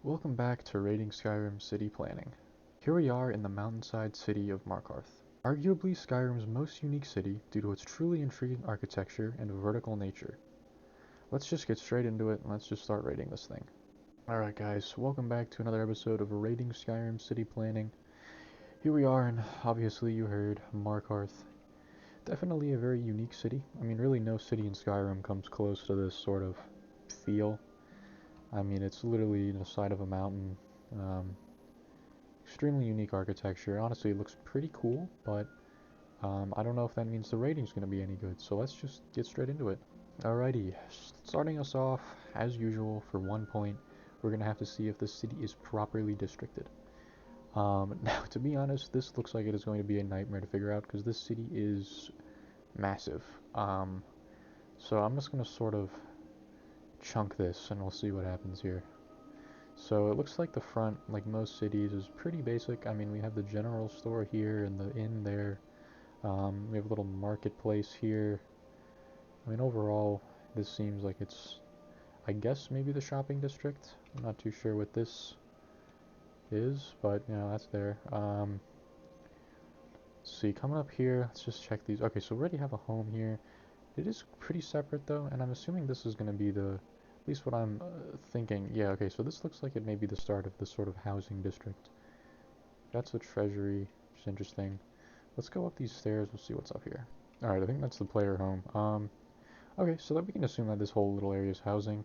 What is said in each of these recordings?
Welcome back to Raiding Skyrim City Planning. Here we are in the mountainside city of Markarth. Arguably Skyrim's most unique city due to its truly intriguing architecture and vertical nature. Let's just get straight into it and let's just start raiding this thing. Alright guys, welcome back to another episode of Raiding Skyrim City Planning. Here we are, and obviously you heard Markarth. Definitely a very unique city. I mean, really no city in Skyrim comes close to this sort of feel. I mean, it's literally the side of a mountain. Extremely unique architecture. Honestly, it looks pretty cool, but I don't know if that means the rating's going to be any good. So let's just get straight into it. Alrighty, starting us off, as usual, for 1 point, we're going to have to see if the city is properly districted. Now, to be honest, this looks like it is going to be a nightmare to figure out because this city is massive. So I'm just going to sort of chunk this and we'll see what happens here. So it looks like the front, like most cities, is pretty basic. I mean, we have the general store here and the inn there. We have a little marketplace here. I mean, overall, this seems like it's, I guess, maybe the shopping district. I'm not too sure what this is, but, you know, that's there. See, coming up here, let's just check these. Okay, so we already have a home here. It is pretty separate, though, and I'm assuming this is going to be the, at least what I'm thinking. Yeah, okay, so this looks like it may be the start of this sort of housing district. That's the treasury, which is interesting. Let's go up these stairs, we'll see what's up here. Alright, I think that's the player home. Okay, so that we can assume that this whole little area is housing.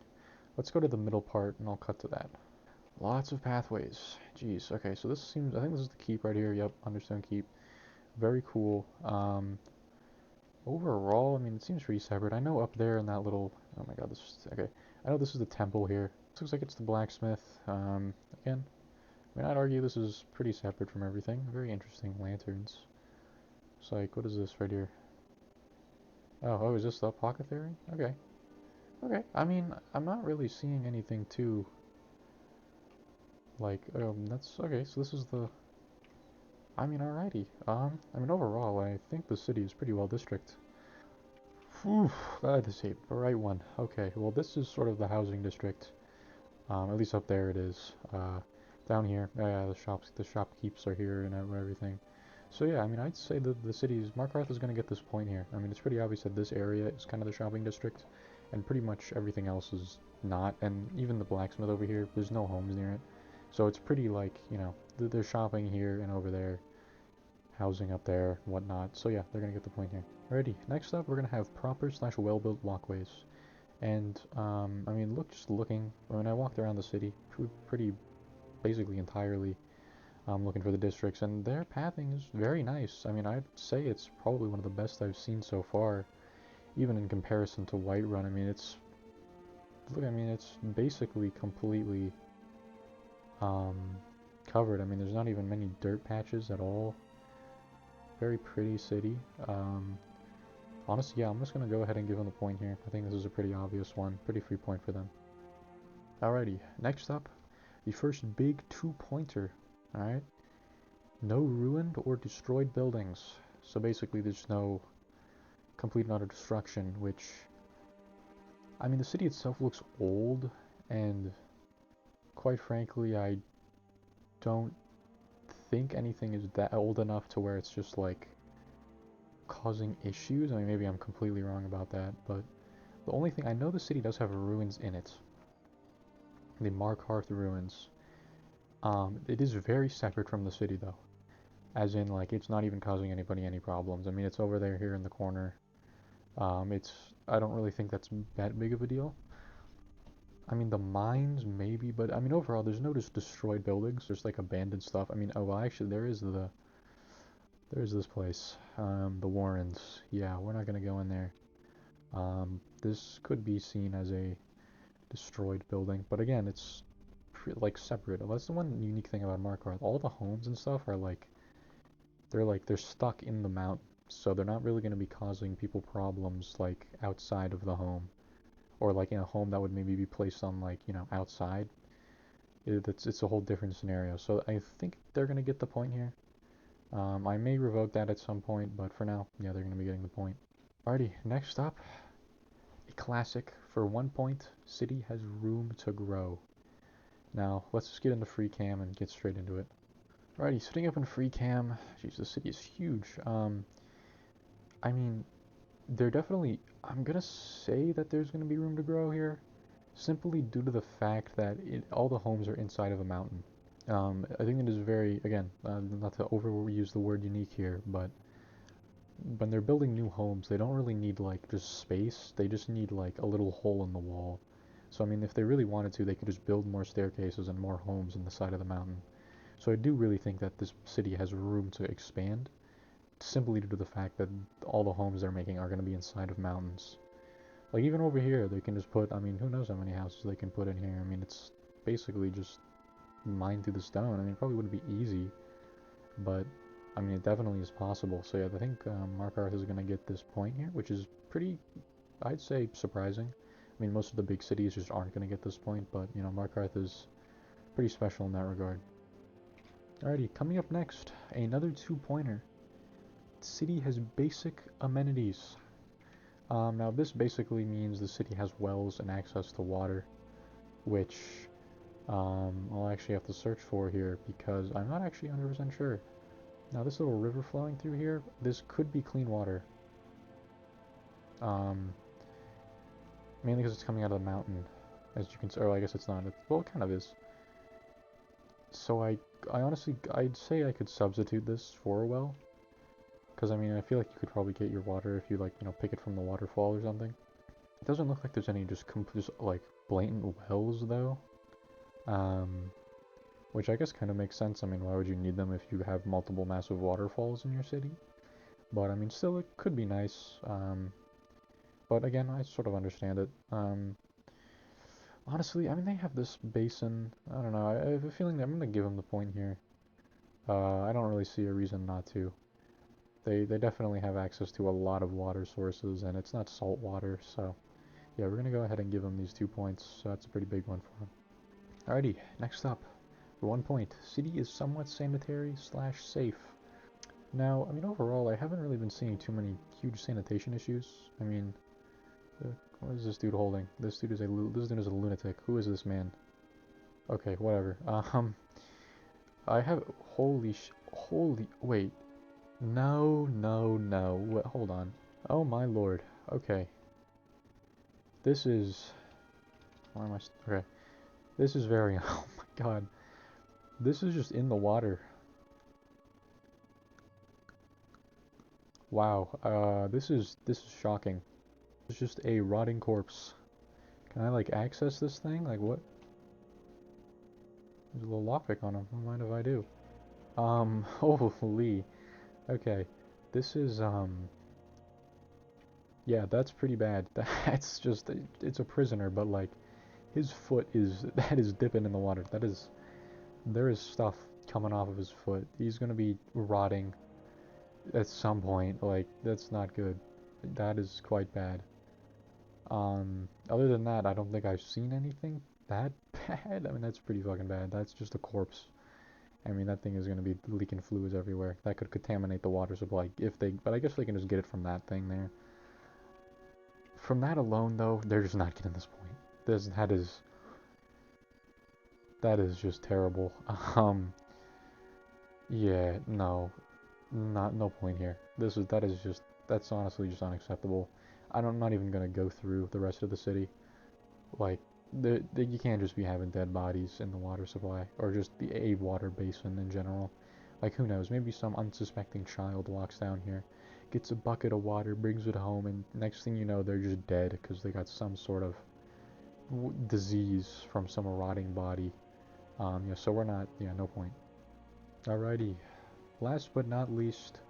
Let's go to the middle part and I'll cut to that. Lots of pathways. Jeez, okay, so this seems, I think this is the keep right here. Yep, Understone Keep. Very cool. Overall, I mean, it seems pretty separate. I know up there in that little, oh my god, this is, okay. I know this is the temple here. This looks like it's the blacksmith. Again, I mean, I'd argue this is pretty separate from everything. Very interesting lanterns. It's like, what is this right here? Oh, is this the apothecary? Okay. Okay. I mean, I'm not really seeing anything too, like, that's, okay, so this is the, I mean, alrighty. I mean, overall, I think the city is pretty well district. Whew, that is a bright one. Okay, well, this is sort of the housing district. At least up there it is. Down here, yeah, the shopkeepers are here and everything. So yeah, I mean, I'd say that the city's Markarth is going to get this point here. I mean, it's pretty obvious that this area is kind of the shopping district, and pretty much everything else is not. And even the blacksmith over here, there's no homes near it. So it's pretty like, you know, they're shopping here and over there, housing up there, whatnot. So yeah, they're going to get the point here. Alrighty, next up, we're going to have proper slash well-built walkways. And, I mean, just looking, when I walked around the city, pretty basically entirely looking for the districts, and their pathing is very nice. I mean, I'd say it's probably one of the best I've seen so far, even in comparison to Whiterun. I mean, it's basically completely um, covered. I mean, there's not even many dirt patches at all. Very pretty city. Honestly, yeah, I'm just gonna go ahead and give them the point here. I think this is a pretty obvious one. Pretty free point for them. Alrighty, next up, the first big two-pointer. Alright? No ruined or destroyed buildings. So basically there's no complete and utter destruction, which, I mean, the city itself looks old, and quite frankly, I don't think anything is that old enough to where it's just like causing issues. I mean, maybe I'm completely wrong about that, but the only thing, I know the city does have ruins in it. The Markarth ruins. It is very separate from the city though. As in, like, it's not even causing anybody any problems. I mean, it's over there here in the corner. I don't really think that's that big of a deal. I mean, the mines, maybe, but I mean, overall, there's no just destroyed buildings. There's, like, abandoned stuff. I mean, oh, well, actually, there's this place, the Warrens. Yeah, we're not gonna go in there. This could be seen as a destroyed building, but again, it's, like, separate. That's the one unique thing about Markarth. All the homes and stuff are, they're stuck in the mountain, so they're not really going to be causing people problems like outside of the home, or like in a home that would maybe be placed on, like, you know, outside. It's a whole different scenario. So I think they're going to get the point here. I may revoke that at some point, but for now, yeah, they're going to be getting the point. Alrighty, next up, a classic for 1 point. City has room to grow. Now, let's just get into free cam and get straight into it. Alrighty, setting up in free cam. Jeez, the city is huge. I mean, there definitely, I'm gonna say that there's gonna be room to grow here, simply due to the fact that all the homes are inside of a mountain. I think it is very, again, not to overuse the word unique here, but when they're building new homes, they don't really need like just space. They just need like a little hole in the wall. So I mean, if they really wanted to, they could just build more staircases and more homes in the side of the mountain. So I do really think that this city has room to expand, simply due to the fact that all the homes they're making are going to be inside of mountains. Like even over here, they can just put, I mean, who knows how many houses they can put in here. I mean, it's basically just mined through the stone. I mean, it probably wouldn't be easy, but I mean, it definitely is possible. So yeah, I think Markarth is going to get this point here, which is pretty, I'd say, surprising. I mean, most of the big cities just aren't going to get this point, but you know, Markarth is pretty special in that regard. Alrighty, coming up next, another two-pointer. City has basic amenities. Now this basically means the city has wells and access to water, which I'll actually have to search for here because I'm not actually 100% sure. Now this little river flowing through here, this could be clean water. Mainly because it's coming out of the mountain, as you can see, or I guess it's not. Well, it kind of is. So I honestly, I'd say I could substitute this for a well. Because I mean, I feel like you could probably get your water if you like, you know, pick it from the waterfall or something. It doesn't look like there's any just like blatant wells though. Which I guess kind of makes sense. I mean, why would you need them if you have multiple massive waterfalls in your city? But I mean, still, it could be nice. But again, I sort of understand it. Honestly, I mean, they have this basin. I don't know. I have a feeling that I'm gonna give them the point here. I don't really see a reason not to. They definitely have access to a lot of water sources, and it's not salt water, so yeah, we're gonna go ahead and give them these 2 points. So that's a pretty big one for them. Alrighty, next up, for 1 point, city is somewhat sanitary slash safe. Now, I mean, overall, I haven't really been seeing too many huge sanitation issues. I mean, what is this dude holding? This dude is a lunatic. Who is this man? Okay, whatever. I have wait. No, no, no. Wait, hold on. Oh my lord. Okay. This is... Why am I... Okay. This is very... Oh my god. This is just in the water. Wow. This is shocking. It's just a rotting corpse. Can I, like, access this thing? Like, what? There's a little lockpick on him. Don't mind if I do. Holy. Okay. This is, yeah, that's pretty bad. That's just... It's a prisoner, but, like, his foot is... That is dipping in the water. That is... There is stuff coming off of his foot. He's gonna be rotting at some point. Like, that's not good. That is quite bad. Other than that, I don't think I've seen anything that bad. I mean, that's pretty fucking bad. That's just a corpse. I mean, that thing is gonna be leaking fluids everywhere. That could contaminate the water supply if they... But I guess they can just get it from that thing there. From that alone, though, they're just not getting this point. That is just terrible. Yeah, no. No point here. That's honestly just unacceptable. I'm not even gonna go through the rest of the city. Like, you can't just be having dead bodies in the water supply, or just a water basin in general. Like, who knows, maybe some unsuspecting child walks down here, gets a bucket of water, brings it home, and next thing you know, they're just dead because they got some sort of disease from some rotting body. Yeah, so we're not, yeah, no point. Alrighty, last but not least,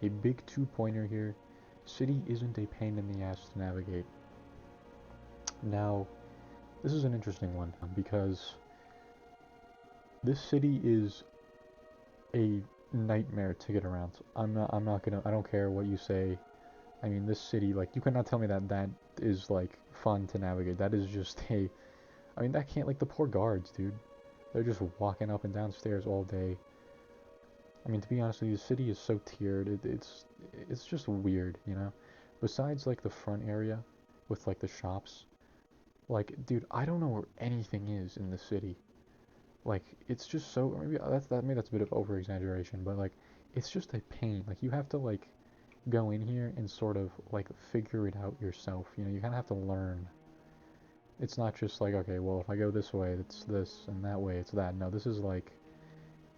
a big two-pointer here. City isn't a pain in the ass to navigate. Now, this is an interesting one because this city is a nightmare to get around. I don't care what you say. I mean, this city, like, you cannot tell me that is, like, fun to navigate. That is just I mean, that can't, like, the poor guards, dude. They're just walking up and down stairs all day. I mean, to be honest with you, the city is so tiered. It's just weird, you know? Besides, like, the front area with, like, the shops. Like, dude, I don't know where anything is in the city. Like, it's just so, maybe that's a bit of over exaggeration, but like, it's just a pain. Like, you have to like go in here and sort of like figure it out yourself. You know, you kind of have to learn. It's not just like, okay, well, if I go this way, it's this, and that way, it's that. No, this is like,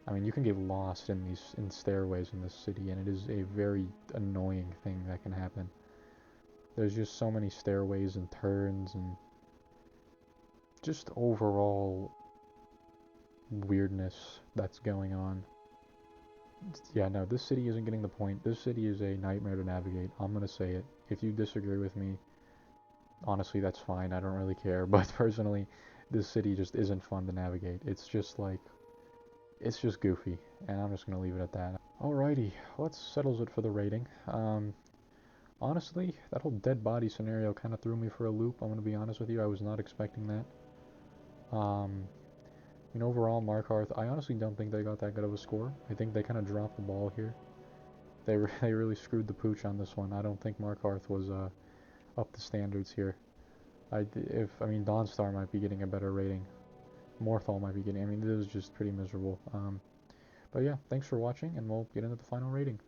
I mean, you can get lost in these in stairways in this city, and it is a very annoying thing that can happen. There's just so many stairways and turns and just overall weirdness that's going on. Yeah, no, this city isn't getting the point. This city is a nightmare to navigate. I'm gonna say it. If you disagree with me, honestly, that's fine. I don't really care. But personally, this city just isn't fun to navigate. It's just like, it's just goofy. And I'm just gonna leave it at that. Alrighty, well, that settles it for the rating. Honestly, that whole dead body scenario kind of threw me for a loop. I'm gonna be honest with you. I was not expecting that. I mean, overall, Markarth, I honestly don't think they got that good of a score. I think they kind of dropped the ball here. They really screwed the pooch on this one. I don't think Markarth was up to standards here. I mean, Dawnstar might be getting a better rating. Morthal might be getting. I mean, this was just pretty miserable. But yeah, thanks for watching, and we'll get into the final rating.